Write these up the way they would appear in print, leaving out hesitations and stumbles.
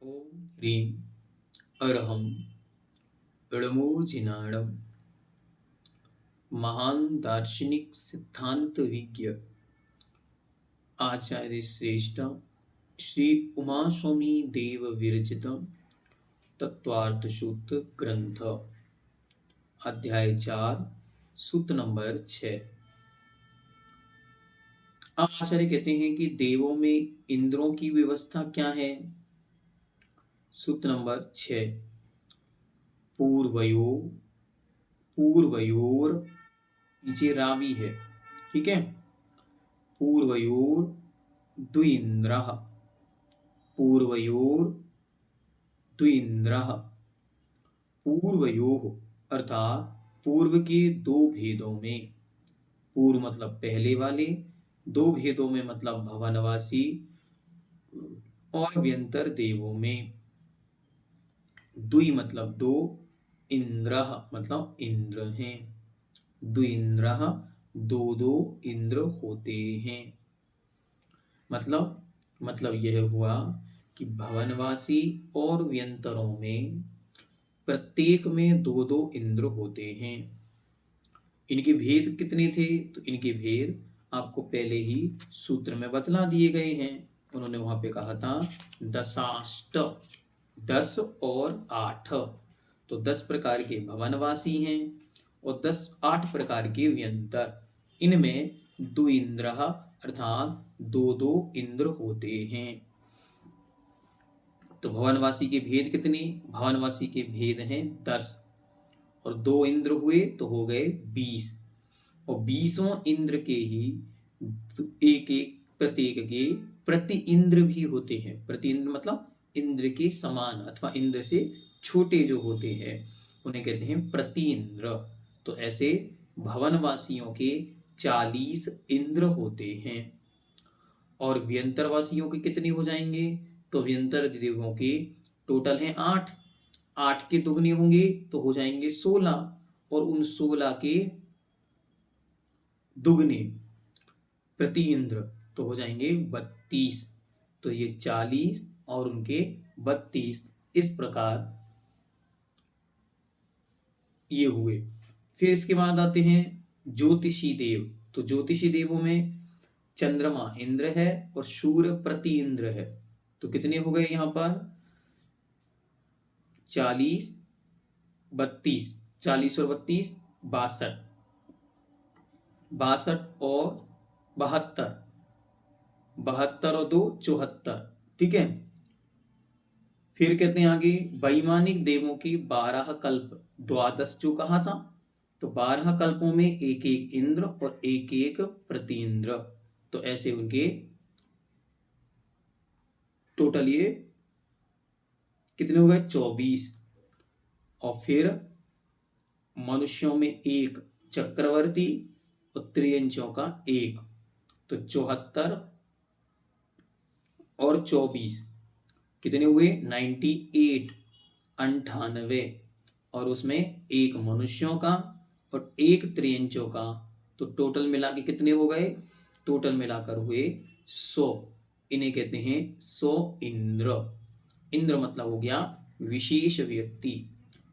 ओम ह्रीं अरहं णमोजिनाणं महान दार्शनिक सिद्धांत विज्ञ आचार्य श्रेष्ठ श्री उमा स्वामी देव विरचित तत्वार्थ सूत्र ग्रंथ अध्याय 4 सूत्र नंबर 6। अब आचार्य कहते हैं कि देवों में इंद्रों की व्यवस्था क्या है। सूत्र नंबर 6। पूर्वयोर नीचे रावी है, ठीक है। पूर्वयोर द्विन्द्रः, पूर्वयोर द्विन्द्रः, पूर्वयोः अर्थात पूर्व के दो भेदों में। पूर्व मतलब पहले वाले, दो भेदों में मतलब भवनवासी और व्यंतर देवों में। द्वि मतलब दो, इंद्रः मतलब इंद्र हैं। द्विन्द्रः दो दो इंद्र होते हैं। मतलब यह हुआ कि भवनवासी और व्यंतरों में प्रत्येक में दो दो इंद्र होते हैं। इनके भेद कितने थे, तो इनके भेद आपको पहले ही सूत्र में बतला दिए गए हैं। उन्होंने वहां पे कहा था दशाष्ट, 10 और 8। तो 10 प्रकार के भवनवासी हैं और 8 प्रकार के व्यंतर। इनमें द्विन्द्रः अर्थात दो दो इंद्र होते हैं। तो भवनवासी के भेद कितने, भवनवासी के भेद हैं 10 और दो इंद्र हुए तो हो गए 20। और 20 इंद्र के ही एक एक प्रत्येक के प्रति इंद्र भी होते हैं। प्रति इंद्र मतलब इंद्र के समान अथवा इंद्र से छोटे जो होते हैं उन्हें कहते हैं प्रति इंद्र। तो ऐसे भवनवासियों के 40 इंद्र होते हैं। और व्यंतरवासियों के कितने हो जाएंगे, तो व्यंतर देवों के टोटल हैं 8। 8 के दुगने होंगे तो हो जाएंगे 16 और उन 16 के दुगने प्रति इंद्र तो हो जाएंगे 32। तो ये 40 और उनके 32 इस प्रकार ये हुए। फिर इसके बाद आते हैं ज्योतिषी देव। तो ज्योतिषी देवों में चंद्रमा इंद्र है और सूर्य प्रति इंद्र है। तो कितने हो गए यहां पर 40 32, 40 और 32 62, 62 और 72, 72 और 2 74, ठीक है। फिर कहते हैं आगे वैमानिक देवों के 12 कल्प, द्वादश जो कहा था, तो 12 कल्पों में एक एक इंद्र और एक एक प्रति इंद्र। तो ऐसे उनके टोटल ये कितने हो गए 24। और फिर मनुष्यों में एक चक्रवर्ती और त्रियंचों का एक, तो 74 और 24 कितने हुए 98, 98। और उसमें एक मनुष्यों का और एक त्रियंचों का, तो टोटल मिला के कितने हो गए, टोटल मिलाकर हुए 100। इन्हें कहते हैं 100 इंद्र। इंद्र मतलब हो गया विशेष व्यक्ति,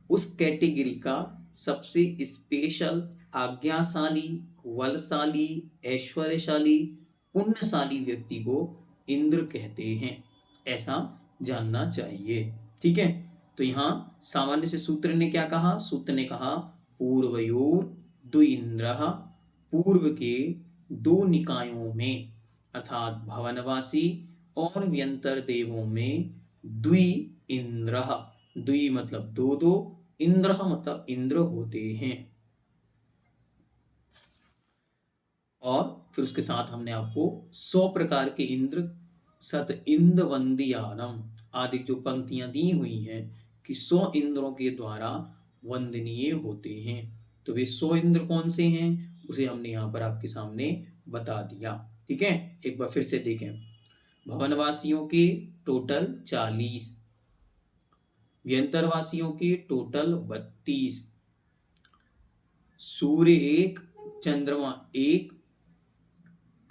उस कैटेगरी का सबसे स्पेशल, आज्ञाशाली, बलशाली, ऐश्वर्यशाली, पुण्यशाली व्यक्ति को इंद्र कहते हैं। ऐसा जानना चाहिए, ठीक है। तो यहां सामान्य से सूत्र ने क्या कहा, सूत्र ने कहा पूर्वयोर द्विन्द्रः, पूर्व के दो निकायों में अर्थात भवनवासी और व्यंतर देवों में द्वि इंद्रः, द्वि मतलब दो दो, इंद्र मतलब इंद्र होते हैं। और फिर उसके साथ हमने आपको 100 प्रकार के इंद्र सत इंद्र वंदियानम आदि जो पंक्तियां दी हुई हैं कि 100 इंद्रों के द्वारा वंदनीय होते हैं। तो वे 100 इंद्र कौन से हैं उसे हमने यहाँ पर आपके सामने बता दिया, ठीक है। एक बार फिर से देखें, भवनवासियों के टोटल 40, व्यंतरवासियों के टोटल 32, सूर्य 1, चंद्रमा 1,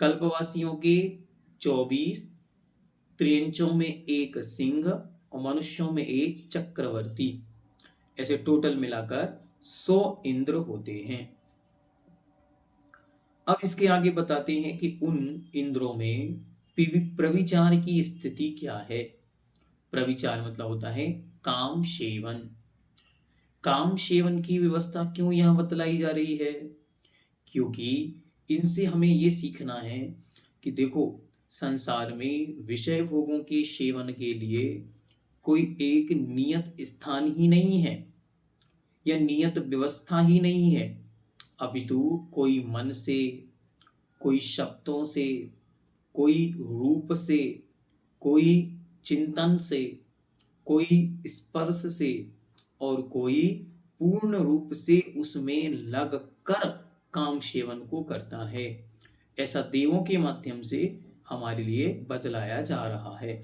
कल्पवासियों के 24, त्रियंचों में एक सिंह और मनुष्यों में एक चक्रवर्ती। ऐसे टोटल मिलाकर 100 इंद्र होते हैं। अब इसके आगे बताते हैं कि उन इंद्रों में प्रविचार की स्थिति क्या है। प्रविचार मतलब होता है काम सेवन। काम सेवन की व्यवस्था क्यों यहां बतलाई जा रही है? क्योंकि इनसे हमें ये सीखना है कि देखो, संसार में विषय भोगों के सेवन के लिए कोई एक नियत स्थान ही नहीं है या नियत व्यवस्था ही नहीं है, अपितु कोई मन से, कोई शब्दों से, कोई रूप से, कोई चिंतन से, कोई स्पर्श से और कोई पूर्ण रूप से उसमें लग कर काम सेवन को करता है। ऐसा देवों के माध्यम से हमारे लिए बतलाया जा रहा है।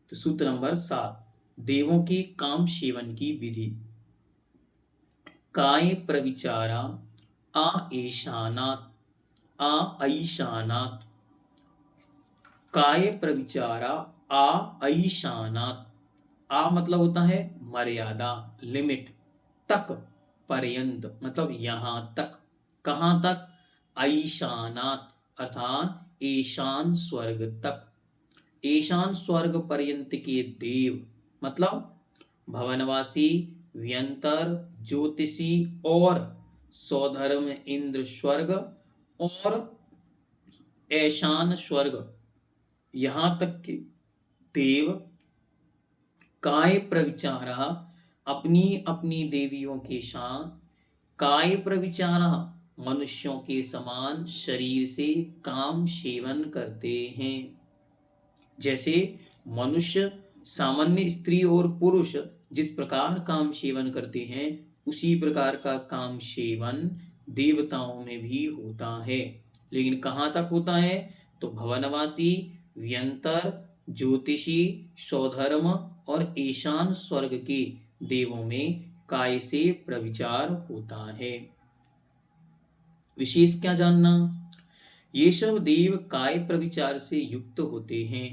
तो सूत्र नंबर 7, देवों की काम सेवन की विधि। काय प्रविचारा आएशानात् आईशानात्। काय प्रविचारा आईशानात्। आ मतलब होता है मर्यादा, लिमिट, तक, पर्यंत मतलब यहां तक। कहां तक? ऐशानात् अर्थात ईशान स्वर्ग तक। ईशान स्वर्ग पर्यंत के देव मतलब भवनवासी, व्यंतर, ज्योतिषी और सौधर्म इंद्र स्वर्ग और ऐशान स्वर्ग, यहां तक के देव काय प्रविचारा अपनी अपनी देवियों के साथ, काय प्रविचारा मनुष्यों के समान शरीर से काम सेवन करते हैं। जैसे मनुष्य, सामान्य स्त्री और पुरुष जिस प्रकार काम सेवन करते हैं, उसी प्रकार का काम सेवन देवताओं में भी होता है। लेकिन कहाँ तक होता है? तो भवनवासी, व्यंतर, ज्योतिषी, सौधर्म और ईशान स्वर्ग के देवों में काय से प्रविचार होता है। विशेष क्या जानना? ये सब देव काय प्रविचार से युक्त होते हैं।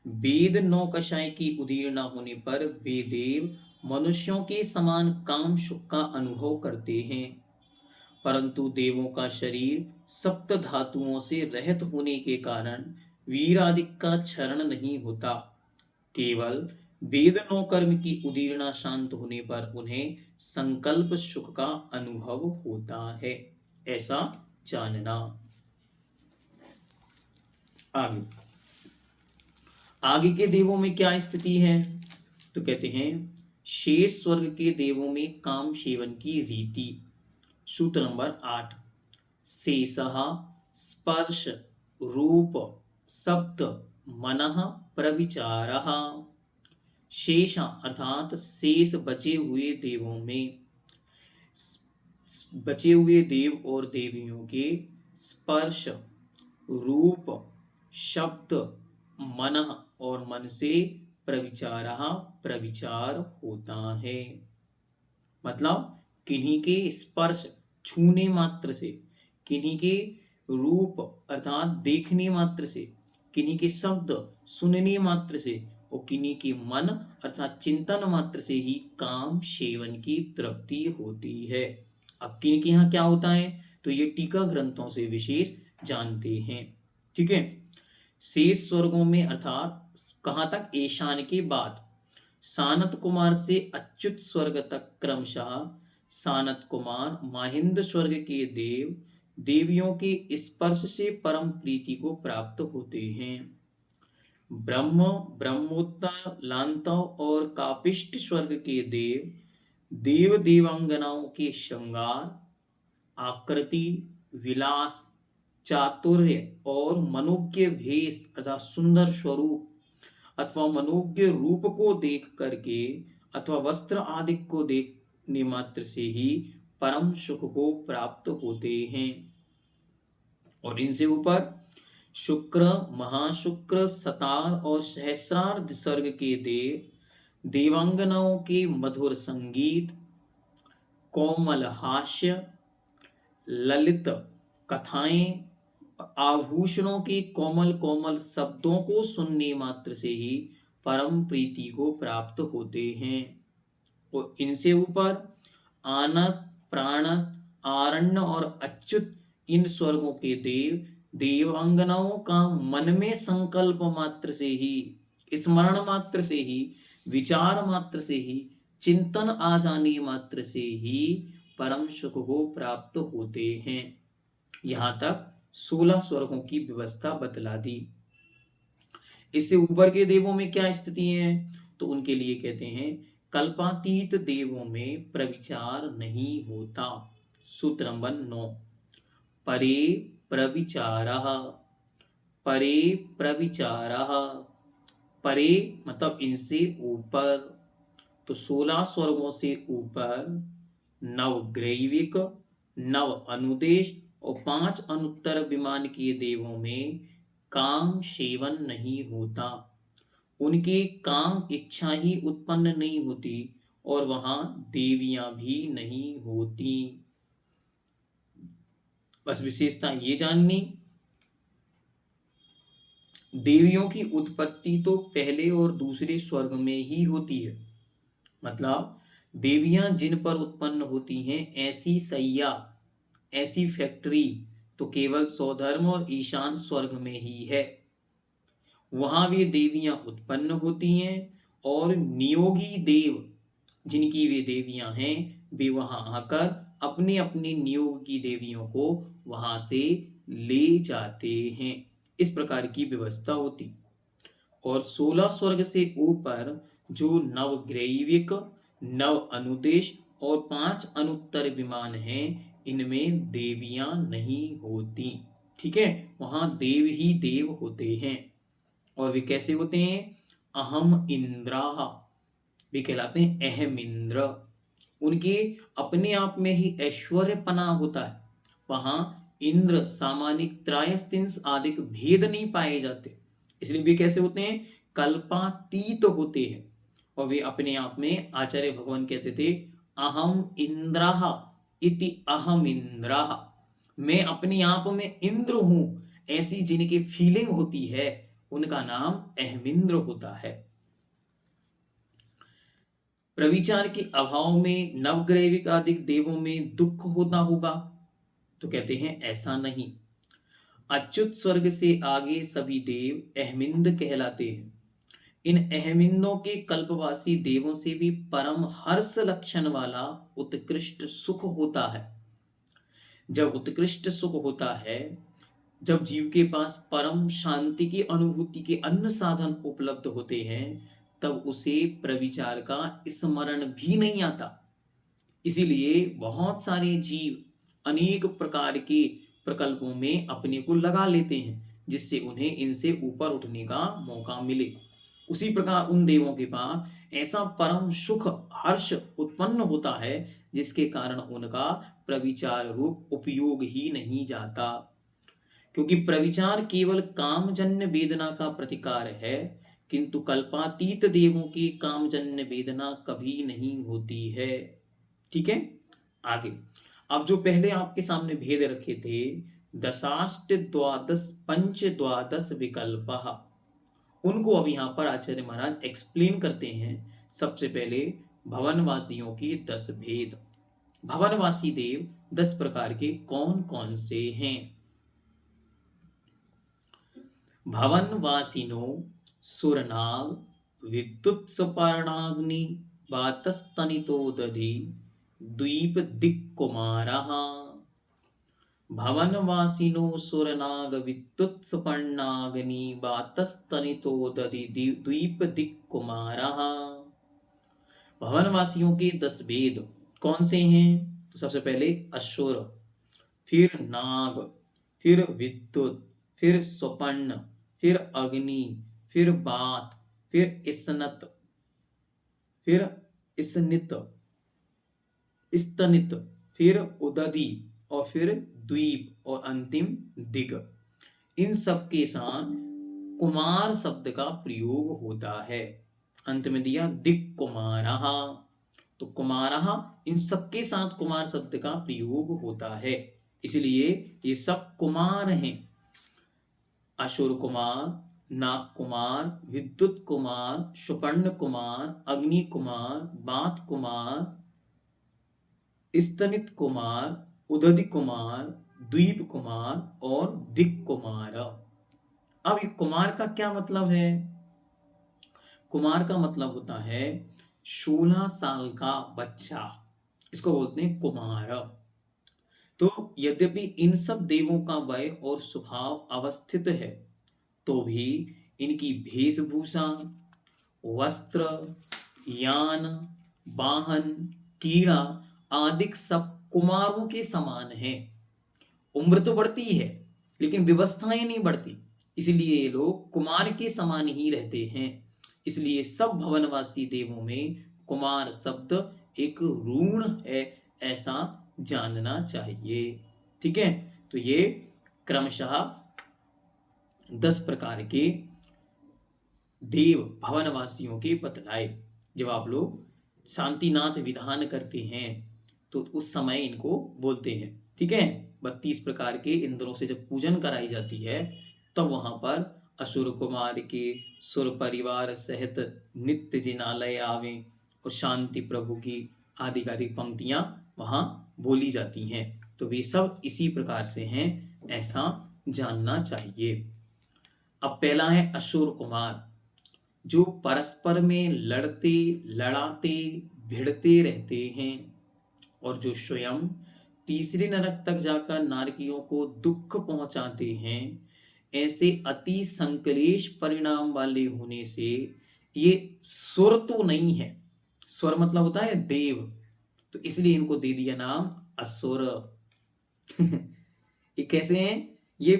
वेद नौकशाय की उदीर्ण होने पर वे देव मनुष्यों के समान काम सुख का अनुभव करते हैं, परंतु देवों का शरीर सप्त धातुओं से रहित होने के कारण वीरादिक का क्षरण नहीं होता। केवल वेद नो कर्म की उदीर्णा शांत होने पर उन्हें संकल्प सुख का अनुभव होता है, ऐसा जानना। आगे के देवों में क्या स्थिति है? तो कहते हैं शेष स्वर्ग के देवों में काम सेवन की रीति। सूत्र नंबर 8, शेषः स्पर्श रूप शब्द मनः प्रविचारः। शेष अर्थात शेष बचे हुए देवों में, बचे हुए देव और देवियों के स्पर्श, रूप, शब्द, मन और मन से प्रविचारः प्रविचार होता है। मतलब किन्हीं के स्पर्श छूने मात्र से, किन्हीं के रूप अर्थात देखने मात्र से, किन्हीं के शब्द सुनने मात्र से और किन्हीं के मन अर्थात चिंतन मात्र से ही काम सेवन की तृप्ति होती है। अब किन के यहाँ क्या होता है तो ये टीका ग्रंथों से विशेष जानते हैं। ठीक है, शेष स्वर्गों में अर्थात कहां तक? ईशान के बाद सानत कुमार से अच्युत स्वर्ग तक क्रमशः सानत कुमार माहिंद स्वर्ग के देव देवियों के स्पर्श से परम प्रीति को प्राप्त होते हैं। ब्रह्म, ब्रह्मोत्तर, लांतव और कापिष्ट स्वर्ग के देव देव देवांगनाओं के श्रृंगार, आकृति, विलास, चातुर्य और मनोज्ञ भेष अर्थात सुंदर स्वरूप अथवा मनोज्ञ रूप को देख करके अथवा वस्त्र आदि को देखने मात्र से ही परम सुख को प्राप्त होते हैं। और इनसे ऊपर शुक्र, महाशुक्र, सतार और सहस्रार्ध स्वर्ग के देव देवांगनाओं के मधुर संगीत, कोमल हास्य, ललित कथाएं, आभूषणों के कोमल कोमल शब्दों को सुनने मात्र से ही परम प्रीति को प्राप्त होते हैं। और इनसे ऊपर आनत, प्राणत, आरण्य और अच्युत इन स्वर्गों के देव देवांगनाओं का मन में संकल्प मात्र से ही, स्मरण मात्र से ही, विचार मात्र से ही, चिंतन आ जाने मात्र से ही परम सुख को प्राप्त होते हैं। यहाँ तक 16 स्वर्गों की व्यवस्था बतला दी। इससे ऊपर के देवों में क्या स्थिति है? तो उनके लिए कहते हैं कल्पातीत देवों में प्रविचार नहीं होता। सूत्र नंबर 9, परे प्रविचारः। परे प्रविचारः, परे मतलब इनसे ऊपर, तो 16 स्वर्गों से ऊपर नवग्रैविक, नव अनुदेश और 5 अनुत्तर विमान के देवों में काम सेवन नहीं होता। उनकी काम इच्छा ही उत्पन्न नहीं होती और वहां देवियां भी नहीं होती। बस विशेषता ये जाननी, देवियों की उत्पत्ति तो पहले और दूसरे स्वर्ग में ही होती है। मतलब देवियां जिन पर उत्पन्न होती हैं, ऐसी सैया, ऐसी फैक्ट्री तो केवल सौधर्म और ईशान स्वर्ग में ही है। वहां वे देवियां उत्पन्न होती हैं और नियोगी देव जिनकी वे देवियां हैं, वे वहां आकर अपने अपने नियोग की देवियों को वहां से ले जाते हैं। इस प्रकार की व्यवस्था होती। और 16 स्वर्ग से ऊपर जो नवग्रैविक, नव अनुदेश और 5 अनुत्तर विमान हैं, इनमें देवियां नहीं होती। ठीक है, वहां देव ही देव होते हैं। और वे कैसे होते हैं? अहम इंद्राः, वे कहलाते हैं अहम इंद्र। उनके अपने आप में ही ऐश्वर्यपना होता है। वहां इंद्र, सामानिक, त्रायस्तिंस आदि भेद नहीं पाए जाते, इसलिए वे कैसे होते हैं? कल्पातीत होते हैं। और वे अपने आप में, आचार्य भगवान कहते थे अहम इंद्रः इति अहम इंद्रः, मैं अपने आप में इंद्र हूं, ऐसी जिनकी फीलिंग होती है उनका नाम अहमिंद्र होता है। प्रविचार के अभाव में नवग्रैविक आदि देवों में दुख होता होगा? तो कहते हैं ऐसा नहीं। अच्युत स्वर्ग से आगे सभी देव अहमिंद कहलाते हैं। इन अहमिंदों के कल्पवासी देवों से भी परम हर्ष लक्षण वाला उत्कृष्ट सुख होता है। जब उत्कृष्ट सुख होता है, जब जीव के पास परम शांति की अनुभूति के अन्य साधन उपलब्ध होते हैं, तब उसे प्रविचार का स्मरण भी नहीं आता। इसीलिए बहुत सारे जीव अनेक प्रकार के प्रकल्पों में अपने को लगा लेते हैं, जिससे उन्हें इनसे ऊपर उठने का मौका मिले। उसी प्रकार उन देवों के पास ऐसा परम सुख, हर्ष उत्पन्न होता है, जिसके कारण उनका प्रविचार रूप उपयोग ही नहीं जाता। क्योंकि प्रविचार केवल कामजन्य वेदना का प्रतिकार है, किंतु कल्पातीत देवों की कामजन्य वेदना कभी नहीं होती है। ठीक है, आगे अब जो पहले आपके सामने भेद रखे थे, दशाष्ट द्वादश पंच द्वादश विकल्पः, उनको अब यहाँ पर आचार्य महाराज एक्सप्लेन करते हैं। सबसे पहले भवनवासियों की 10 भेद। भवनवासी देव 10 प्रकार के कौन कौन से हैं? भवनवासिनो सुरनाग विद्युत्सपर्णाग्नि वातस्तनितो दधि द्वीप दिक्कुमारः। भवनवासिनो सुरनाग विद्युत्सपर्णाग्नि वातस्तनितो दधि द्वीप दिक्कुमारः। भवनवासियों के 10 भेद कौन से हैं? तो सबसे पहले असुर, फिर नाग, फिर विद्युत, फिर स्वपर्ण, फिर अग्नि, फिर बात, फिर स्नत, फिर स्नित, स्तनित, फिर उदधि और फिर द्वीप और अंतिम दिग। इन सब के साथ कुमार शब्द का प्रयोग होता है। अंत में दिया दिक् कुमारः, तो कुमारः, इन सबके साथ कुमार शब्द का प्रयोग होता है, इसलिए ये सब कुमार हैं। असुर कुमार, नाग कुमार, विद्युत कुमार, सुपर्ण कुमार, अग्नि कुमार, बात कुमार, स्तनित कुमार, उदधि कुमार, द्वीप कुमार और दिक् कुमार। अब ये कुमार का क्या मतलब है? कुमार का मतलब होता है 16 साल का बच्चा, इसको बोलते हैं कुमार। तो यद्यपि इन सब देवों का वय और स्वभाव अवस्थित है, तो भी इनकी वेशभूषा, वस्त्र, यान, वाहन, कीड़ा आदि सब कुमारों के समान है। उम्र तो बढ़ती है लेकिन व्यवस्थाएं नहीं बढ़ती, इसलिए ये लोग कुमार के समान ही रहते हैं। इसलिए सब भवनवासी देवों में कुमार शब्द एक ऋण है, ऐसा जानना चाहिए। ठीक है, तो ये क्रमशः 10 प्रकार के देव भवनवासियों के बतलाए। जब आप लोग शांतिनाथ विधान करते हैं तो उस समय इनको बोलते हैं। ठीक है, 32 प्रकार के इंद्रों से जब पूजन कराई जाती है तब वहां पर असुर कुमार के सुर परिवार सहित नित्य जिनालय आवे और शांति प्रभु की आधिकारिक पंक्तियां वहां बोली जाती हैं। तो वे सब इसी प्रकार से हैं, ऐसा जानना चाहिए। अब पहला है असुर कुमार, जो परस्पर में लड़ते लड़ाते भिड़ते रहते हैं और जो स्वयं तीसरे नरक तक जाकर नारकियों को दुख पहुंचाते हैं। ऐसे अति संकलेश परिणाम वाले होने से ये सुर तो नहीं है, स्वर मतलब होता है देव, तो इसलिए इनको दे दिया नाम असुर। ये कैसे हैं? ये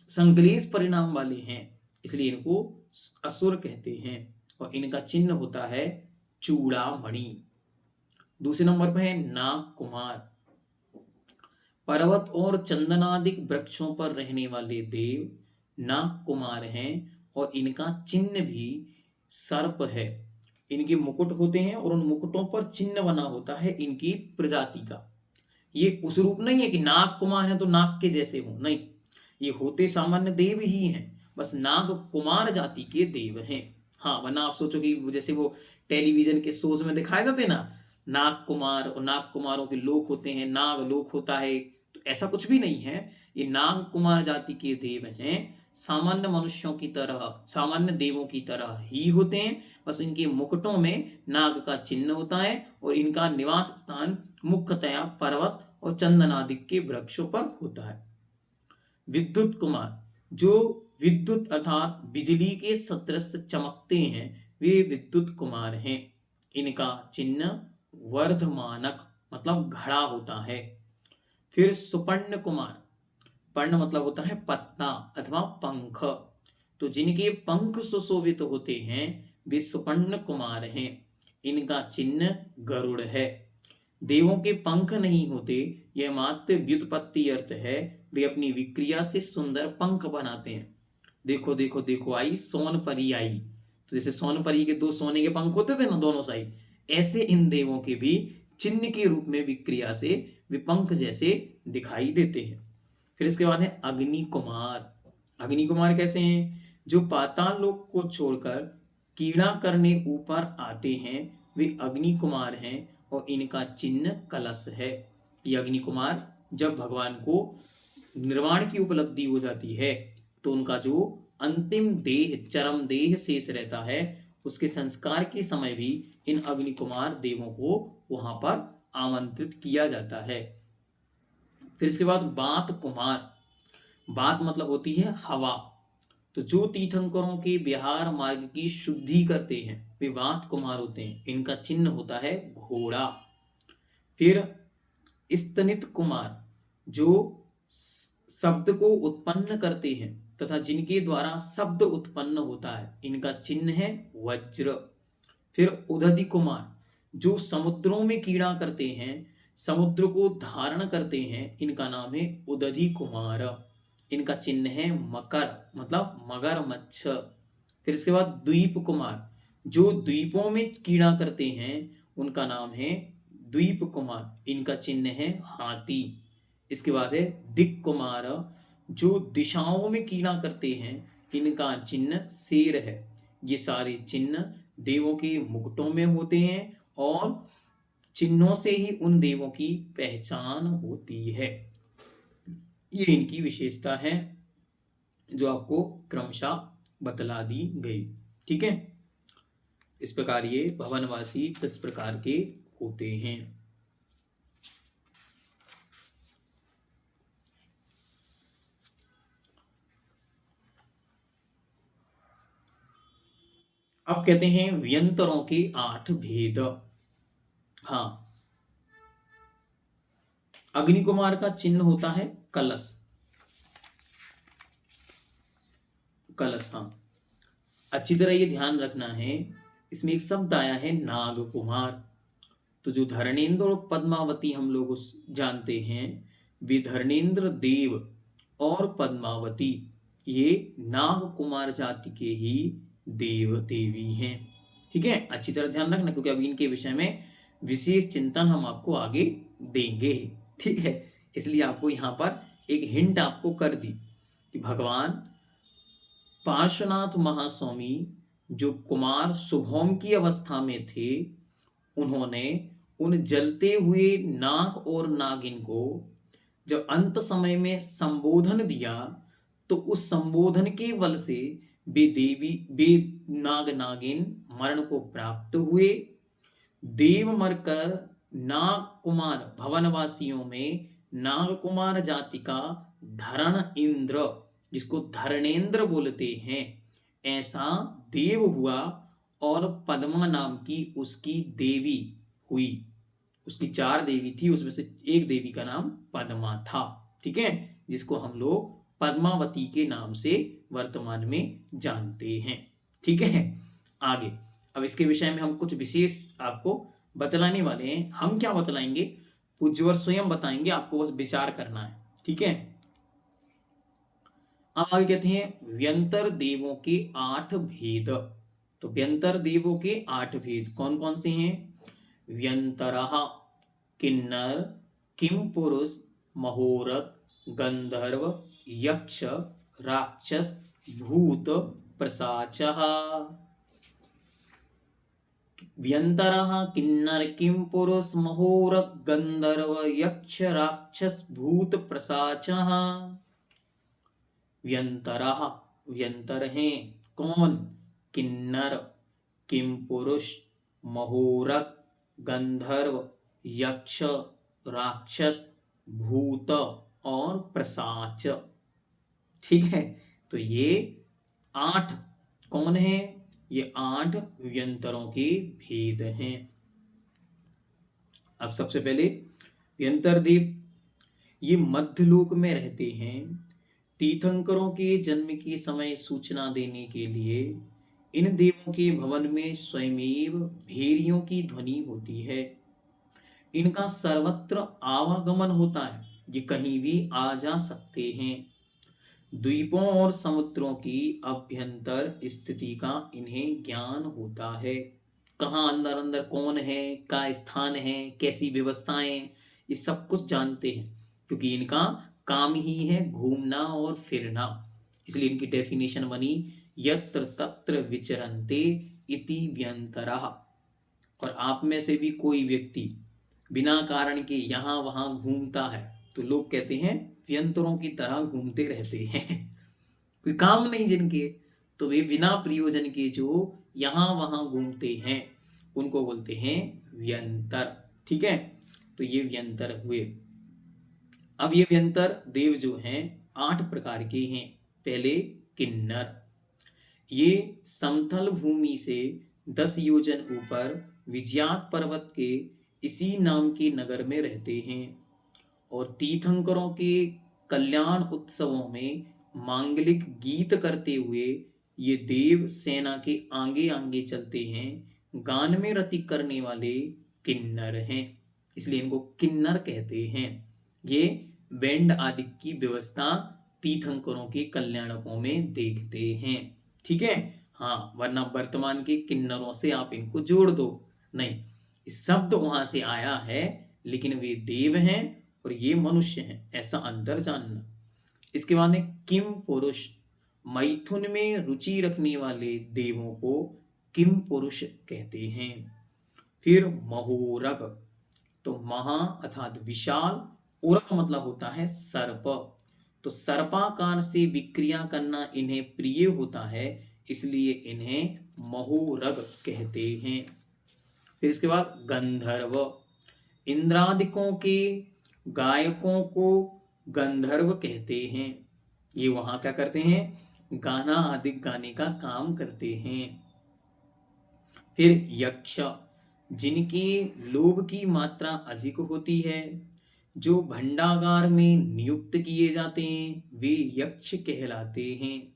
संकलेश परिणाम वाले हैं, इसलिए इनको असुर कहते हैं। और इनका चिन्ह होता है चूड़ामणि। दूसरे नंबर पर है नाग कुमार, पर्वत और चंदनादिक वृक्षों पर रहने वाले देव नाग कुमार हैं और इनका चिन्ह भी सर्प है। इनके मुकुट होते हैं और उन मुकुटों पर चिन्ह बना होता है इनकी प्रजाति का। ये उस रूप नहीं है कि नाग कुमार है तो नाग के जैसे हो, नहीं, ये होते सामान्य देव ही हैं, बस नाग कुमार जाति के देव हैं। हाँ, वरना आप सोचो कि जैसे वो टेलीविजन के शोज में दिखाए जाते ना, नाग कुमार और नाग कुमारों के लोक होते हैं, नाग लोक होता है, तो ऐसा कुछ भी नहीं है। ये नाग कुमार जाति के देव हैं, सामान्य मनुष्यों की तरह, सामान्य देवों की तरह ही होते हैं, बस इनके मुकुटों में नाग का चिन्ह होता है और इनका निवास स्थान मुख्यतया पर्वत और चंदनादिक के वृक्षों पर होता है। विद्युत कुमार, जो विद्युत अर्थात बिजली के सदृश चमकते हैं, वे विद्युत कुमार हैं। इनका चिन्ह वर्धमानक मतलब घड़ा होता है। फिर सुपर्ण कुमार, पर्ण मतलब होता है पत्ता अथवा पंख, तो जिनके पंख सुशोभित होते हैं वे सुपर्ण कुमार हैं। इनका चिन्ह गरुड़ है। देवों के पंख नहीं होते, यह मात्र व्युत्पत्ति अर्थ है, वे अपनी विक्रिया से सुंदर पंख बनाते हैं। देखो देखो देखो आई सोन परी आई, तो जैसे सोन परी के 2 सोने के पंख होते थे ना दोनों साइड, ऐसे इन देवों के भी चिन्ह के रूप में विक्रिया से वे पंख जैसे दिखाई देते हैं। फिर इसके बाद है अग्नि कुमार। अग्नि कुमार कैसे हैं? जो पाताल लोक को छोड़कर कीड़ा करने ऊपर आते हैं, वे अग्नि कुमार हैं और इनका चिन्ह कलश है। ये अग्नि कुमार जब भगवान को निर्वाण की उपलब्धि हो जाती है तो उनका जो अंतिम देह, चरम देह शेष रहता है, उसके संस्कार के समय भी इन अग्नि कुमार देवों को वहां पर आमंत्रित किया जाता है। फिर इसके बाद बात कुमार, बात मतलब होती है हवा, तो जो तीर्थंकरों के विहार मार्ग की शुद्धि करते हैं वे बात कुमार होते हैं। इनका चिन्ह होता है घोड़ा। फिर स्तनित कुमार, जो शब्द को उत्पन्न करते हैं तथा जिनके द्वारा शब्द उत्पन्न होता है, इनका चिन्ह है वज्र। फिर उदधि कुमार, जो समुद्रों में कीड़ा करते हैं, समुद्र को धारण करते हैं, इनका नाम है उदधि कुमार। इनका चिन्ह है मकर मतलब मगरमच्छ। फिर इसके बाद द्वीप कुमार, जो द्वीपों में कीड़ा करते हैं, उनका नाम है द्वीप कुमार। इनका चिन्ह है हाथी। इसके बाद है दिक् कुमार, जो दिशाओं में कीड़ा करते हैं, इनका चिन्ह शेर है। ये सारे चिन्ह देवों के मुकुटों में होते हैं और चिन्हों से ही उन देवों की पहचान होती है। ये इनकी विशेषता है जो आपको क्रमशः बतला दी गई। ठीक है, इस प्रकार ये भवनवासी 10 प्रकार के होते हैं। अब कहते हैं व्यंतरों के 8 भेद। हाँ, अग्नि कुमार का चिन्ह होता है कलश। कलश, हाँ, अच्छी तरह ये ध्यान रखना है। इसमें एक शब्द आया है नाग कुमार। तो जो धर्मेंद्र और पद्मावती हम लोग जानते हैं, वे धर्मेंद्र देव और पद्मावती ये नाग कुमार जाति के ही देव देवी हैं। ठीक है, अच्छी तरह ध्यान रखना, क्योंकि अभी इनके विषय में विशेष चिंतन हम आपको आगे देंगे। ठीक है, इसलिए आपको यहाँ पर एक हिंट आपको कर दी कि भगवान पार्श्वनाथ महास्वामी जो कुमार शुभोम की अवस्था में थे, उन्होंने उन जलते हुए नाग और नागिन को जब अंत समय में संबोधन दिया, तो उस संबोधन के बल से वे नाग नागिन मरण को प्राप्त हुए। देव मरकर नाग कुमार भवनवासियों में नाग कुमार जाति का धरण इंद्र, जिसको धरणेंद्र बोलते हैं, ऐसा देव हुआ और पद्मा नाम की उसकी देवी हुई। उसकी 4 देवी थी, उसमें से एक देवी का नाम पद्मा था। ठीक है, जिसको हम लोग पद्मावती के नाम से वर्तमान में जानते हैं। ठीक है, आगे अब इसके विषय में हम कुछ विशेष आपको बतलाने वाले हैं। हम क्या बतलाएंगे, पूज्यवर स्वयं बताएंगे, आपको बस विचार करना है। ठीक है, अब आगे कहते हैं व्यंतर देवों के 8 भेद। तो व्यंतर देवों के 8 भेद कौन कौन से हैं? व्यंतरः किन्नर किम पुरुष महोरक गंधर्व यक्ष राक्षस भूत प्रसाचः। व्यंतरः किन्नर किम पुरुष महोरक गंधर्व यक्ष राक्षस भूत प्रसाचः। व्यंतरः, व्यंतर हैं कौन? किन्नर किम पुरुष महोरक गंधर्व यक्ष राक्षस भूत और प्रसाच। ठीक है, तो ये 8 कौन है? ये 8 व्यंतरों के भेद हैं। अब सबसे पहले व्यंतर देव ये मध्यलोक में रहते हैं। तीर्थंकरों के जन्म के समय सूचना देने के लिए इन देवों के भवन में स्वयमेव भेरियों की ध्वनि होती है। इनका सर्वत्र आवागमन होता है, ये कहीं भी आ जा सकते हैं। द्वीपों और समुद्रों की अभ्यंतर स्थिति का इन्हें ज्ञान होता है। कहाँ अंदर अंदर कौन है, क्या स्थान है, कैसी व्यवस्थाएं, ये सब कुछ जानते हैं, क्योंकि इनका काम ही है घूमना और फिरना। इसलिए इनकी डेफिनेशन बनी यत्र तत्र विचरन्ते इति व्यंतरः। और आप में से भी कोई व्यक्ति बिना कारण के यहाँ वहां घूमता है, तो लोग कहते हैं व्यंतरों की तरह घूमते रहते हैं। कोई काम नहीं जिनके, तो वे बिना प्रयोजन के जो यहाँ वहां घूमते हैं, उनको बोलते हैं व्यंतर। ठीक है, तो ये व्यंतर हुए। अब ये व्यंतर देव जो हैं 8 प्रकार के हैं। पहले किन्नर, ये समतल भूमि से 10 योजन ऊपर विजयात पर्वत के इसी नाम के नगर में रहते हैं और तीर्थंकरों के कल्याण उत्सवों में मांगलिक गीत करते हुए ये देव सेना के आगे आगे चलते हैं। गान में रति करने वाले किन्नर हैं, इसलिए इनको किन्नर कहते हैं। ये बैंड आदि की व्यवस्था तीर्थंकरों के कल्याणकों में देखते हैं। ठीक है, हाँ, वरना वर्तमान के किन्नरों से आप इनको जोड़ दो नहीं, शब्द वहां से आया है, लेकिन वे देव हैं और ये मनुष्य हैं, ऐसा अंतर जानना। इसके बाद में किम पुरुष, मैथुन में रुचि रखने वाले देवों को किम पुरुष कहते हैं। फिर महोरग, तो महा अर्थात विशाल, उरग मतलब होता है सर्प, तो सर्पाकार से विक्रिया करना इन्हें प्रिय होता है, इसलिए इन्हें महोरग कहते हैं। फिर इसके बाद गंधर्व, इंद्रादिकों के गायकों को गंधर्व कहते हैं। ये वहां क्या करते हैं, गाना आदि गाने का काम करते हैं। फिर यक्ष, जिनकी लोभ की मात्रा अधिक होती है, जो भंडागार में नियुक्त किए जाते हैं, वे यक्ष कहलाते हैं।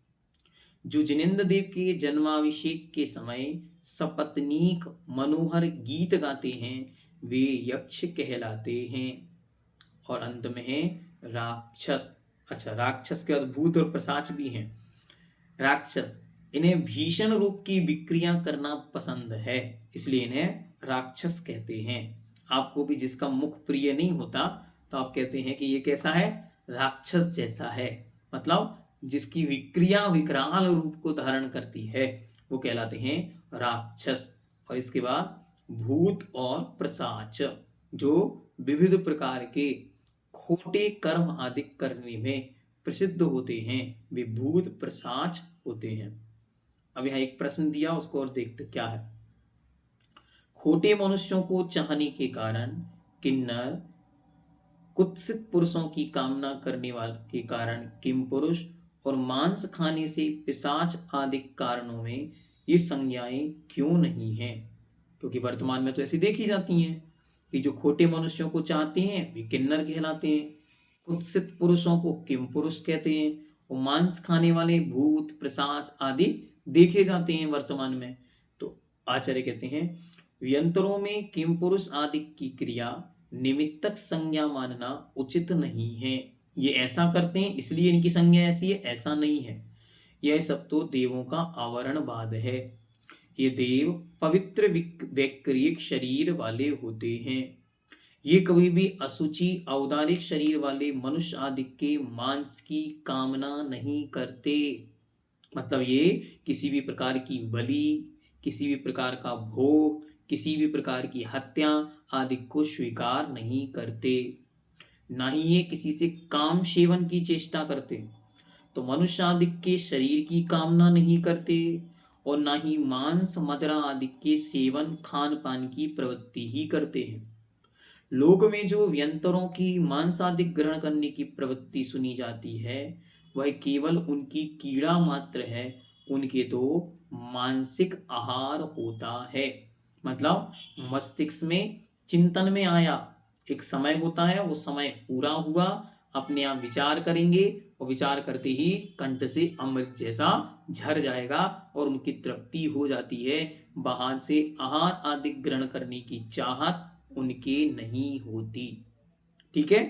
जो जिनेंद्र देव के जन्माभिषेक के समय सपत्नीक मनोहर गीत गाते हैं, वे यक्ष कहलाते हैं। और अंत में है राक्षस। अच्छा, राक्षस के अद्भुत और पिशाच भी हैं। राक्षस, इन्हें भीषण रूप की विक्रिया करना पसंद है, इसलिए इन्हें राक्षस कहते हैं। आपको भी जिसका मुख प्रिय नहीं होता तो आप कहते हैं कि ये कैसा है, राक्षस जैसा है, मतलब जिसकी विक्रिया विकराल रूप को धारण करती है, वो कहलाते हैं राक्षस। और इसके बाद भूत और पिशाच, जो विविध प्रकार के खोटे कर्म आदि करने में प्रसिद्ध होते हैं, वे भूत पिशाच होते हैं। अब यहाँ एक प्रश्न दिया, उसको और देखते क्या है। खोटे मनुष्यों को चाहने के कारण किन्नर, कुत्सित पुरुषों की कामना करने वाले के कारण किम पुरुष, और मांस खाने से पिशाच आदि कारणों में ये संज्ञाएं क्यों नहीं हैं? क्योंकि वर्तमान में तो ऐसी देखी जाती हैं कि जो खोटे मनुष्यों को चाहते हैं वे किन्नर कहलाते हैं, कुत्सित पुरुषों को किम पुरुष कहते हैं, और मांस खाने वाले भूत पिशाच आदि देखे जाते हैं वर्तमान में। तो आचार्य कहते हैं व्यंतरों में किम पुरुष आदि की क्रिया निमित्तक संज्ञा मानना उचित नहीं है। ये ऐसा करते हैं इसलिए इनकी संज्ञा ऐसी है, ऐसा नहीं है। यह सब तो देवों का आवरणवाद है। ये देव पवित्र वैकृतिक शरीर वाले होते हैं। ये कभी भी असुचि औदारिक शरीर वाले मनुष्य आदि के मांस की कामना नहीं करते। मतलब ये किसी भी प्रकार की बलि, किसी भी प्रकार का भोग, किसी भी प्रकार की हत्या आदि को स्वीकार नहीं करते। ना ही ये किसी से काम सेवन की चेष्टा करते, तो मनुष्य आदि के शरीर की कामना नहीं करते, और ना ही मांस मदिरा आदि के सेवन खान पान की प्रवृत्ति ही करते हैं। लोक में जो व्यंतरों की मांस आदि ग्रहण करने की प्रवृत्ति सुनी जाती है, वह केवल उनकी कीड़ा मात्र है, उनके तो मानसिक आहार होता है। मतलब मस्तिष्क में चिंतन में आया, एक समय होता है, वो समय पूरा हुआ, अपने आप विचार करेंगे, और विचार करते ही कंठ से अमृत जैसा झर जाएगा और उनकी तृप्ति हो जाती है। बाहर से आहार आदि ग्रहण करने की चाहत उनके नहीं होती। ठीक है।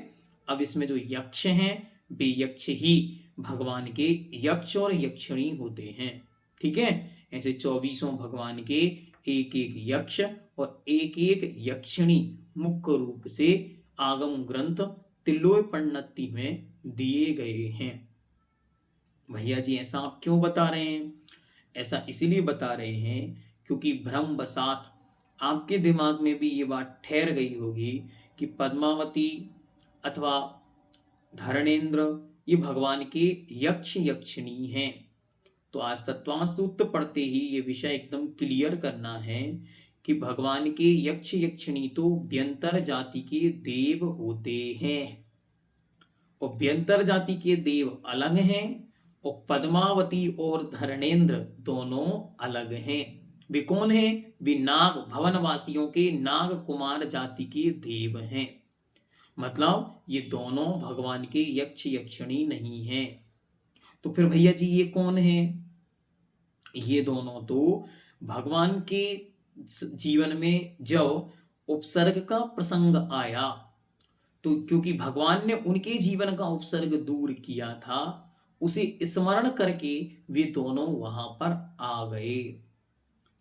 अब इसमें जो यक्ष हैं वे यक्ष ही भगवान के यक्ष और यक्षिणी होते हैं। ठीक है। ऐसे 24 भगवान के एक एक यक्ष और एक एक यक्षिणी मुख्य रूप से आगम ग्रंथ तिलोय पंडिती में दिए गए हैं। भैया जी ऐसा आप क्यों बता रहे हैं? ऐसा इसलिए बता रहे हैं क्योंकि भ्रमवशात आपके दिमाग में भी ये बात ठहर गई होगी कि पद्मावती अथवा धरणेन्द्र ये भगवान के यक्ष यक्षिणी हैं। तो आज तत्वांश सूत्र पढ़ते ही ये विषय एकदम क्लियर करना है कि भगवान के यक्ष यक्षिणी तो व्यंतर जाति के देव होते हैं, और व्यंतर जाति के देव अलग हैं, और पद्मावती और धरणेन्द्र दोनों अलग हैं। वे कौन हैं? वे नाग भवन वासियों के नाग कुमार जाति के देव हैं। मतलब ये दोनों भगवान के यक्ष यक्षिणी नहीं हैं। तो फिर भैया जी ये कौन है? ये दोनों तो भगवान के जीवन में जब उपसर्ग का प्रसंग आया, तो क्योंकि भगवान ने उनके जीवन का उपसर्ग दूर किया था, उसे स्मरण करके वे दोनों वहां पर आ गए।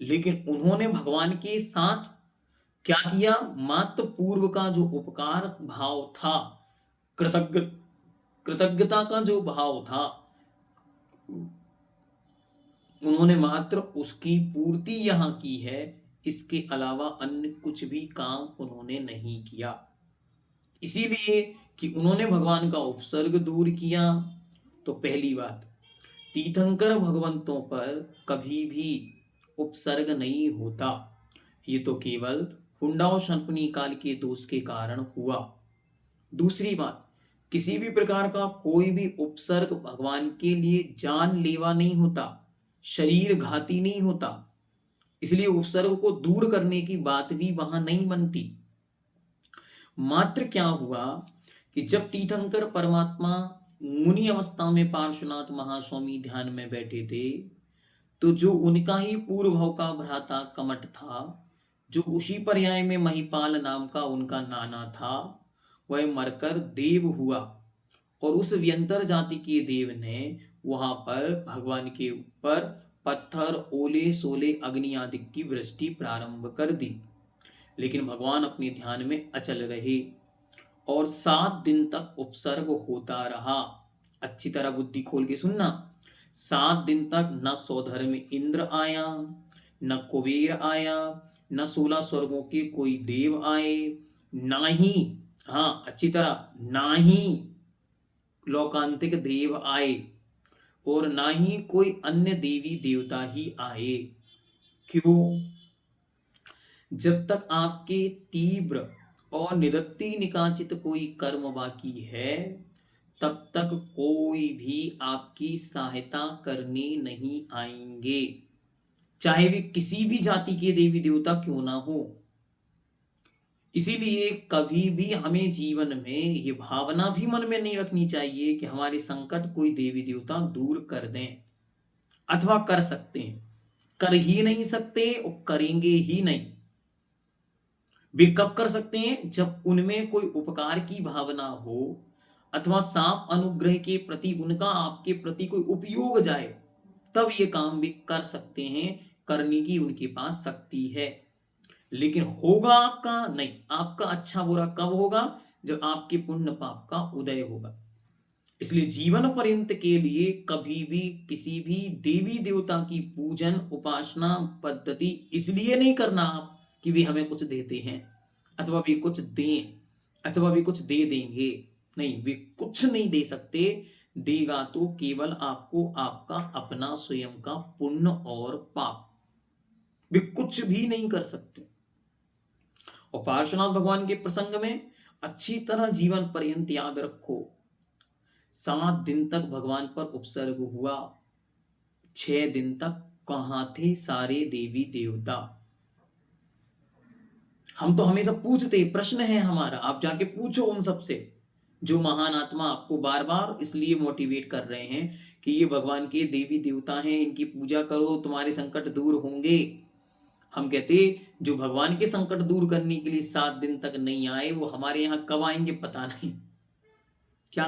लेकिन उन्होंने भगवान के साथ क्या किया? मात्र पूर्व का जो उपकार भाव था, कृतज्ञता का जो भाव था, उन्होंने मात्र उसकी पूर्ति यहाँ की है, इसके अलावा अन्य कुछ भी काम उन्होंने नहीं किया। इसीलिए कि उन्होंने भगवान का उपसर्ग दूर किया। तो पहली बात, तीर्थंकर भगवंतों पर कभी भी उपसर्ग नहीं होता, ये तो केवल हुंडा और शंकुनी काल के दोष के कारण हुआ। दूसरी बात, किसी भी प्रकार का कोई भी उपसर्ग भगवान के लिए जानलेवा नहीं होता, शरीर घाती नहीं होता, इसलिए उपसर्ग को दूर करने की बात भी वहां नहीं बनती। मात्र क्या हुआ कि जब तीर्थंकर परमात्मा मुनि अवस्था में पार्श्वनाथ महास्वामी ध्यान में बैठे थे, तो जो उनका ही पूर्व भाव का भ्राता कमट था, जो उसी पर्याय में महिपाल नाम का उनका नाना था, वह मरकर देव हुआ और उस व्यंतर जाति के देव ने वहां पर भगवान के ऊपर पत्थर, ओले सोले, अग्नि आदि की वृष्टि प्रारंभ कर दी। लेकिन भगवान अपने ध्यान में अचल रहे और 7 दिन तक उपसर्ग होता रहा। अच्छी तरह बुद्धि खोल के सुनना, 7 दिन तक न सौधर में इंद्र आया, न कुबेर आया, न 16 स्वर्गों के कोई देव आए, ना ही, हाँ अच्छी तरह, ना ही लोकांतिक देव आए और ना ही कोई अन्य देवी देवता ही आए। क्यों? जब तक आपके तीव्र और निरति निकाचित कोई कर्म बाकी है, तब तक कोई भी आपकी सहायता करने नहीं आएंगे, चाहे वे किसी भी जाति के देवी देवता क्यों ना हो। इसीलिए कभी भी हमें जीवन में ये भावना भी मन में नहीं रखनी चाहिए कि हमारे संकट कोई देवी देवता दूर कर दें, अथवा कर सकते हैं। कर ही नहीं सकते और करेंगे ही नहीं। वे कब कर सकते हैं? जब उनमें कोई उपकार की भावना हो अथवा साप अनुग्रह के प्रति उनका आपके प्रति कोई उपयोग जाए, तब ये काम भी कर सकते हैं, करने की उनके पास शक्ति है। लेकिन होगा आपका नहीं। आपका अच्छा बुरा कब होगा? जब आपके पुण्य पाप का उदय होगा। इसलिए जीवन पर्यंत के लिए कभी भी किसी भी देवी देवता की पूजन उपासना पद्धति इसलिए नहीं करना आप कि वे हमें कुछ देते हैं अथवा वे कुछ दें अथवा वे कुछ दे देंगे। नहीं, वे कुछ नहीं दे सकते। देगा तो केवल आपको आपका अपना स्वयं का पुण्य और पाप। वे कुछ भी नहीं कर सकते। और पार्श्वनाथ भगवान के प्रसंग में अच्छी तरह जीवन पर्यंत याद रखो, 7 दिन तक भगवान पर उपसर्ग हुआ, 6 दिन तक कहां थे सारे देवी देवता? हम तो हमेशा पूछते, प्रश्न है हमारा, आप जाके पूछो उन सबसे जो महान आत्मा आपको बार बार इसलिए मोटिवेट कर रहे हैं कि ये भगवान के देवी देवता हैं, इनकी पूजा करो, तुम्हारे संकट दूर होंगे। हम कहते जो भगवान के संकट दूर करने के लिए 7 दिन तक नहीं आए, वो हमारे यहाँ कब आएंगे पता नहीं। क्या?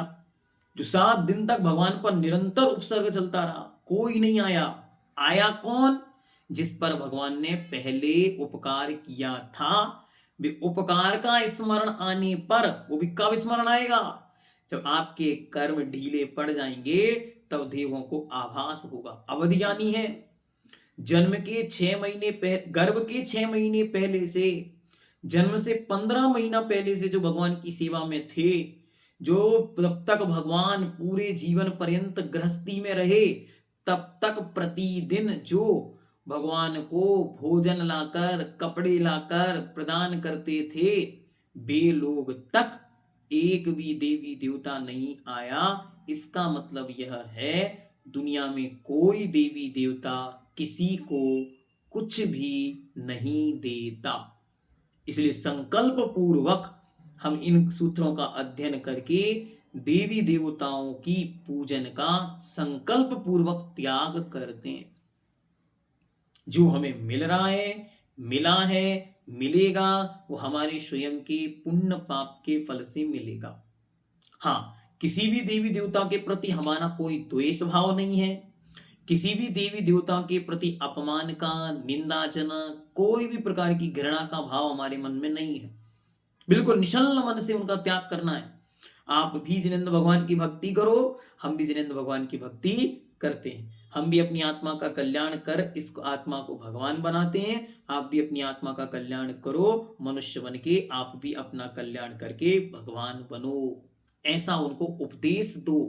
जो 7 दिन तक भगवान पर निरंतर उपसर्ग चलता रहा, कोई नहीं आया। आया कौन? जिस पर भगवान ने पहले उपकार किया था। वे उपकार का स्मरण आने पर, वो भी कब स्मरण आएगा? जब आपके कर्म ढीले पड़ जाएंगे, तब देवों को आभास होगा। अवधियानी है, जन्म के 6 महीने पहले, गर्भ के 6 महीने पहले से, जन्म से 15 महीना पहले से जो भगवान की सेवा में थे, जो तब तक भगवान पूरे जीवन पर्यंत गृहस्थी में रहे, तब तक प्रतिदिन जो भगवान को भोजन लाकर, कपड़े लाकर प्रदान करते थे, वे लोग तक एक भी देवी देवता नहीं आया। इसका मतलब यह है, दुनिया में कोई देवी देवता किसी को कुछ भी नहीं देता। इसलिए संकल्प पूर्वक हम इन सूत्रों का अध्ययन करके देवी देवताओं की पूजन का संकल्प पूर्वक त्याग करते हैं। जो हमें मिल रहा है, मिला है, मिलेगा, वो हमारे स्वयं के पुण्य पाप के फल से मिलेगा। हाँ, किसी भी देवी देवता के प्रति हमारा कोई द्वेष भाव नहीं है, किसी भी देवी देवता के प्रति अपमान का, निंदाजनक कोई भी प्रकार की घृणा का भाव हमारे मन में नहीं है। बिल्कुल निश्चल मन से उनका त्याग करना है। आप भी जिनेंद्र भगवान की भक्ति करो, हम भी जिनेंद्र भगवान की भक्ति करते हैं। हम भी अपनी आत्मा का कल्याण कर इस आत्मा को भगवान बनाते हैं। आप भी अपनी आत्मा का कल्याण करो, मनुष्य बन के आप भी अपना कल्याण करके भगवान बनो, ऐसा उनको उपदेश दो।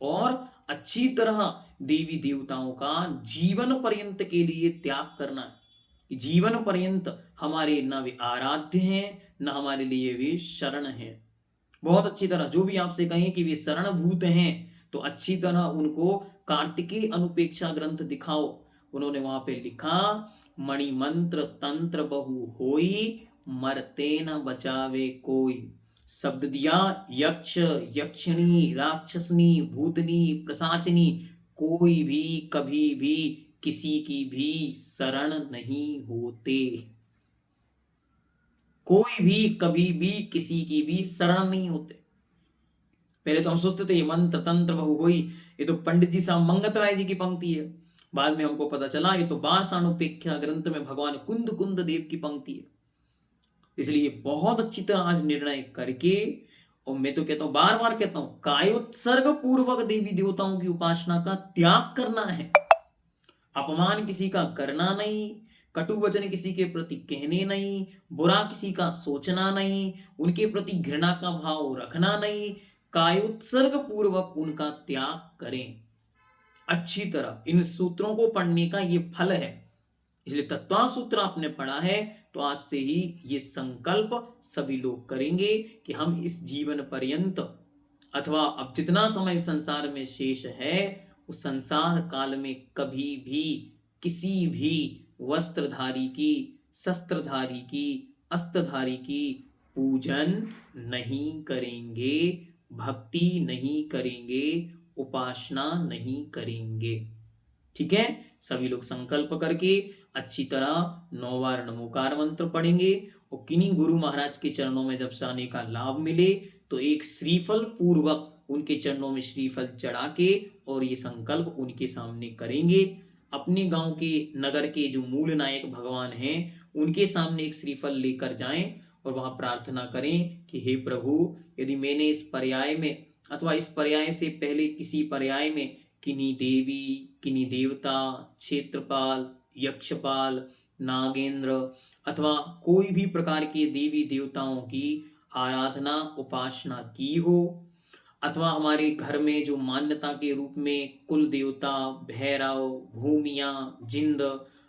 और अच्छी तरह देवी देवताओं का जीवन पर्यंत के लिए त्याग करना है। जीवन पर्यंत हमारे न वे आराध्य हैं, न हमारे लिए वे शरण हैं। बहुत अच्छी तरह जो भी आपसे कहें कि वे शरणभूत हैं, तो अच्छी तरह उनको कार्तिकेय अनुपेक्षा ग्रंथ दिखाओ। उन्होंने वहां पे लिखा, मणि मंत्र तंत्र बहु होई, मरते न बचावे कोई। शब्द दिया, यक्ष यक्षिणी राक्षसनी भूतनी प्रसाचनी, कोई भी कभी भी किसी की भी शरण नहीं होते। कोई भी कभी भी किसी की भी शरण नहीं होते। पहले तो हम सोचते थे ये मंत्र तंत्र बहु होई, ये तो पंडित जी साहब मंगत राय जी की पंक्ति है। बाद में हमको पता चला ये तो बारसानुपेक्षा ग्रंथ में भगवान कुंद कुंद देव की पंक्ति है। इसलिए बहुत अच्छी तरह आज निर्णय करके, और मैं तो कहता हूं, बार बार कहता हूं, कायोत्सर्ग पूर्वक देवी देवताओं की उपासना का त्याग करना है। अपमान किसी का करना नहीं, कटु वचन किसी के प्रति कहने नहीं, बुरा किसी का सोचना नहीं, उनके प्रति घृणा का भाव रखना नहीं, कायोत्सर्ग पूर्वक उनका त्याग करें। अच्छी तरह इन सूत्रों को पढ़ने का ये फल है। इसलिए तत्व सूत्र आपने पढ़ा है, तो आज से ही ये संकल्प सभी लोग करेंगे कि हम इस जीवन पर्यंत, अथवा अब जितना समय संसार में शेष है, उस संसार काल में कभी भी किसी भी वस्त्रधारी की, शस्त्रधारी की, अस्त्रधारी की पूजन नहीं करेंगे, भक्ति नहीं करेंगे, उपासना नहीं करेंगे। ठीक है, सभी लोग संकल्प करके अच्छी तरह 9 बार नमोकार मंत्र पढ़ेंगे, और किन्हीं गुरु महाराज के चरणों में जब जाने का लाभ मिले तो एक श्रीफल पूर्वक उनके चरणों में श्रीफल चढ़ा के और ये संकल्प उनके सामने करेंगे। अपने गांव के, नगर के जो मूल नायक भगवान हैं, उनके सामने एक श्रीफल लेकर जाएं और वहां प्रार्थना करें कि हे प्रभु, यदि मैंने इस पर्याय में अथवा इस पर्याय से पहले किसी पर्याय में किन्हीं देवी, किन्हीं देवता, क्षेत्रपाल, यक्षपाल, नागेंद्र अथवा कोई भी प्रकार के देवी देवताओं की आराधना उपासना की हो, अथवा हमारे घर में जो मान्यता के रूप में कुल देवता, भैरव, भूमिया, जिंद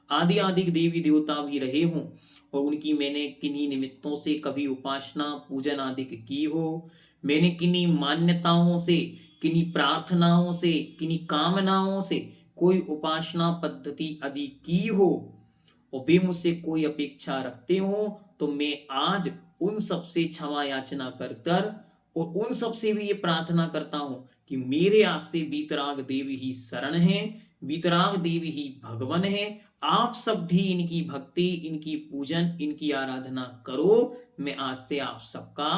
आदि आदि देवी देवता भी रहे हों, और उनकी मैंने किन्हीं निमित्तों से कभी उपासना पूजन आदि की हो, मैंने किन्हीं मान्यताओं से, किन्हीं प्रार्थनाओं से, किन्हीं कामनाओं से कोई उपासना पद्धति आदि की हो, और वे मुझसे कोई अपेक्षा रखते हो, तो मैं आज उन सब से क्षमा याचना कर और उन सब से भी ये प्रार्थना करता हूं कि मेरे आज से वीतराग देवी ही शरण है, वीतराग देवी ही भगवान है। आप सब भी इनकी भक्ति, इनकी पूजन, इनकी आराधना करो। मैं आज से आप सबका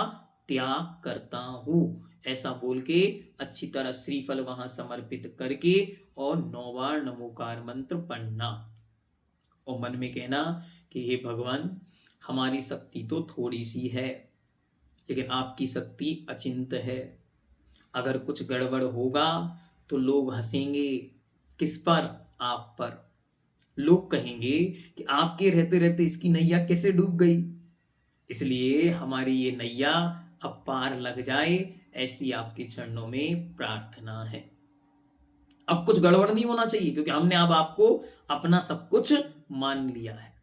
त्याग करता हूं, ऐसा बोल के अच्छी तरह श्रीफल वहां समर्पित करके और 9 बार नमोकार मंत्र पढ़ना, और मन में कहना कि हे भगवान, हमारी शक्ति तो थोड़ी सी है, लेकिन आपकी शक्ति अचिंत है। अगर कुछ गड़बड़ होगा तो लोग हंसेंगे। किस पर? आप पर। लोग कहेंगे कि आपके रहते रहते इसकी नैया कैसे डूब गई। इसलिए हमारी ये नैया अब पार लग जाए, ऐसी आपके चरणों में प्रार्थना है। अब कुछ गड़बड़ नहीं होना चाहिए, क्योंकि हमने अब आपको अपना सब कुछ मान लिया है।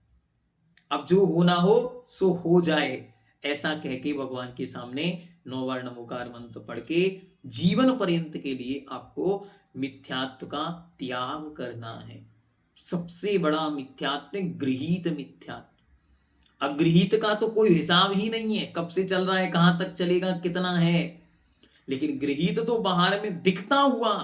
अब जो होना हो सो हो जाए, ऐसा कह के भगवान के सामने 9 बार नमोकार मंत्र पढ़ के जीवन पर्यंत के लिए आपको मिथ्यात्व का त्याग करना है। सबसे बड़ा मिथ्यात्व गृहीत मिथ्यात्व। अगृहीत का तो कोई हिसाब ही नहीं है, कब से चल रहा है, कहां तक चलेगा, कितना है। लेकिन गृहीत तो बाहर में दिखता हुआ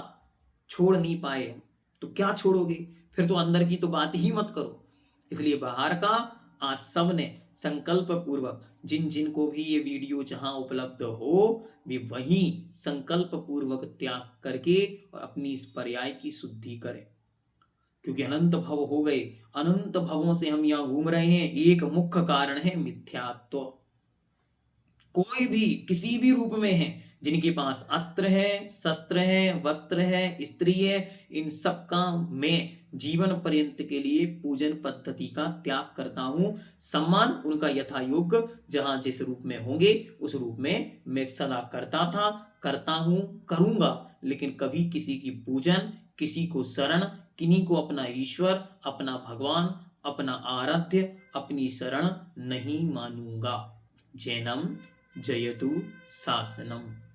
छोड़ नहीं पाए हम, तो क्या छोड़ोगे? फिर तो अंदर की तो बात ही मत करो। इसलिए बाहर का आज सब ने संकल्प पूर्वक, जिन जिन को भी ये वीडियो जहां उपलब्ध हो, वे वहीं संकल्प पूर्वक त्याग करके और अपनी इस पर्याय की शुद्धि करें। क्योंकि अनंत भव हो गए, अनंत भवों से हम यहां घूम रहे हैं, एक मुख्य कारण है मिथ्यात्व। कोई भी किसी भी रूप में है, जिनके पास अस्त्र है, शस्त्र है, वस्त्र है, स्त्री है, इन सब का मैं जीवन पर्यंत के लिए पूजन पद्धति का त्याग करता हूँ। सम्मान उनका यथा योग्य जहां जिस रूप में होंगे उस रूप में मैं सदा करता था, करता हूँ, करूंगा, लेकिन कभी किसी की पूजन, किसी को शरण, किन्हीं को अपना ईश्वर, अपना भगवान, अपना आराध्य, अपनी शरण नहीं मानूंगा। जैनम जयतु शासनम।